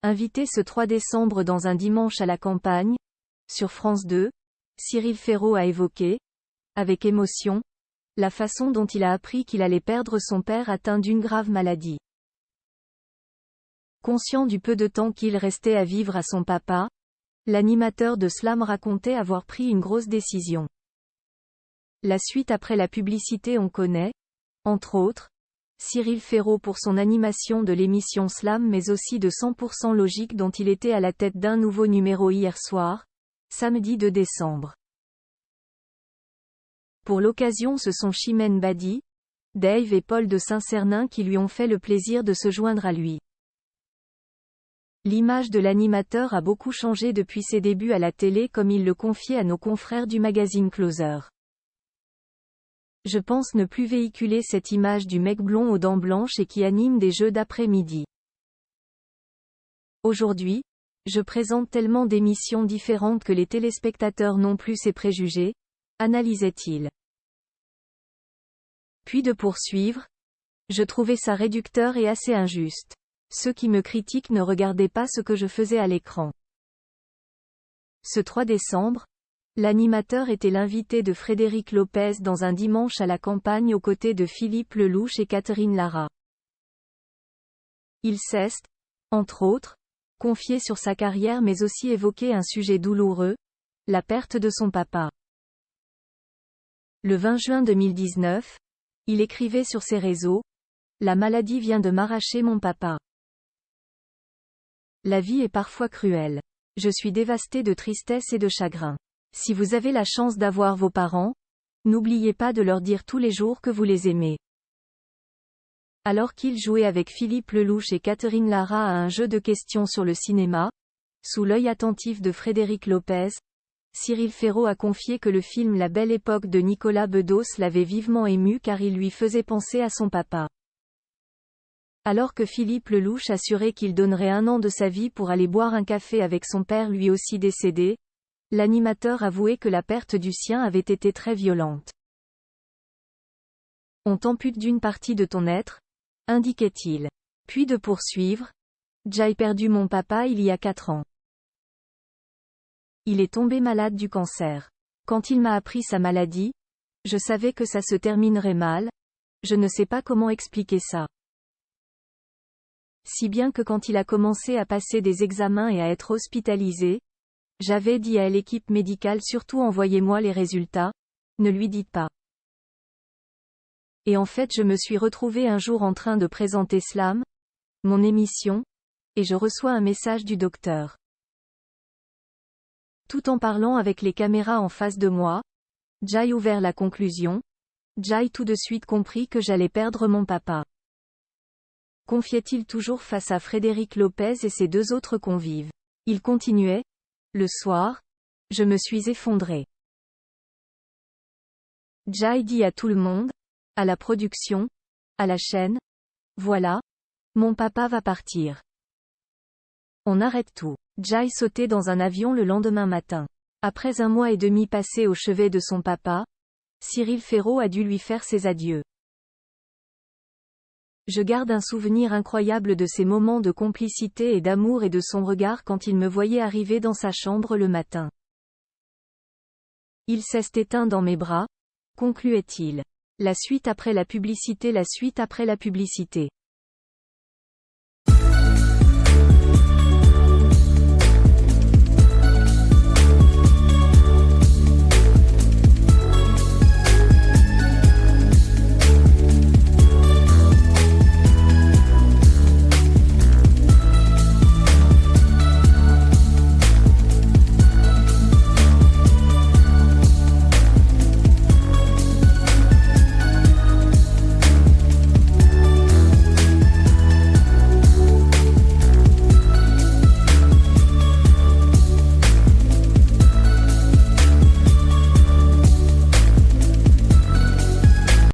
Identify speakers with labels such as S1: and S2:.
S1: Invité ce 3 décembre dans un dimanche à la campagne, sur France 2, Cyril Ferraud a évoqué, avec émotion, la façon dont il a appris qu'il allait perdre son père atteint d'une grave maladie. Conscient du peu de temps qu'il restait à vivre à son papa, l'animateur de Slam racontait avoir pris une grosse décision. La suite après la publicité on connaît, entre autres, Cyril Ferraud pour son animation de l'émission Slam mais aussi de 100% Logique dont il était à la tête d'un nouveau numéro hier soir, samedi 2 décembre. Pour l'occasion ce sont Chimène Badi, Dave et Paul de Saint-Cernin qui lui ont fait le plaisir de se joindre à lui. L'image de l'animateur a beaucoup changé depuis ses débuts à la télé comme il le confiait à nos confrères du magazine Closer. Je pense ne plus véhiculer cette image du mec blond aux dents blanches et qui anime des jeux d'après-midi. Aujourd'hui, je présente tellement d'émissions différentes que les téléspectateurs n'ont plus ces préjugés, analysait-il. Puis de poursuivre, je trouvais ça réducteur et assez injuste. Ceux qui me critiquent ne regardaient pas ce que je faisais à l'écran. Ce 3 décembre, l'animateur était l'invité de Frédéric Lopez dans un dimanche à la campagne aux côtés de Philippe Lelouch et Catherine Lara. Il s'est, entre autres, confié sur sa carrière mais aussi évoqué un sujet douloureux, la perte de son papa. Le 20 juin 2019, il écrivait sur ses réseaux, « La maladie vient de m'arracher mon papa. La vie est parfois cruelle. Je suis dévasté de tristesse et de chagrin. Si vous avez la chance d'avoir vos parents, n'oubliez pas de leur dire tous les jours que vous les aimez. » Alors qu'il jouait avec Philippe Lelouch et Catherine Lara à un jeu de questions sur le cinéma, sous l'œil attentif de Frédéric Lopez, Cyril Ferraud a confié que le film La Belle Époque de Nicolas Bedos l'avait vivement ému car il lui faisait penser à son papa. Alors que Philippe Lelouch assurait qu'il donnerait 1 an de sa vie pour aller boire un café avec son père lui aussi décédé, l'animateur avouait que la perte du sien avait été très violente. On t'ampute d'une partie de ton être, indiquait-il. Puis de poursuivre, j'ai perdu mon papa il y a 4 ans. Il est tombé malade du cancer. Quand il m'a appris sa maladie, je savais que ça se terminerait mal, je ne sais pas comment expliquer ça. Si bien que quand il a commencé à passer des examens et à être hospitalisé, j'avais dit à l'équipe médicale surtout envoyez-moi les résultats, ne lui dites pas. Et en fait je me suis retrouvé un jour en train de présenter Slam, mon émission, et je reçois un message du docteur. Tout en parlant avec les caméras en face de moi, j'ai ouvert la conclusion, j'ai tout de suite compris que j'allais perdre mon papa. Confiait-il toujours face à Frédéric Lopez et ses 2 autres convives. Il continuait, le soir, je me suis effondré. J'ai dit à tout le monde, à la production, à la chaîne, voilà, mon papa va partir. On arrête tout. J'ai sauté dans un avion le lendemain matin. Après 1 mois et demi passé au chevet de son papa, Cyril Ferraud a dû lui faire ses adieux. Je garde un souvenir incroyable de ces moments de complicité et d'amour et de son regard quand il me voyait arriver dans sa chambre le matin. Il s'est éteint dans mes bras, concluait-il. La suite après la publicité.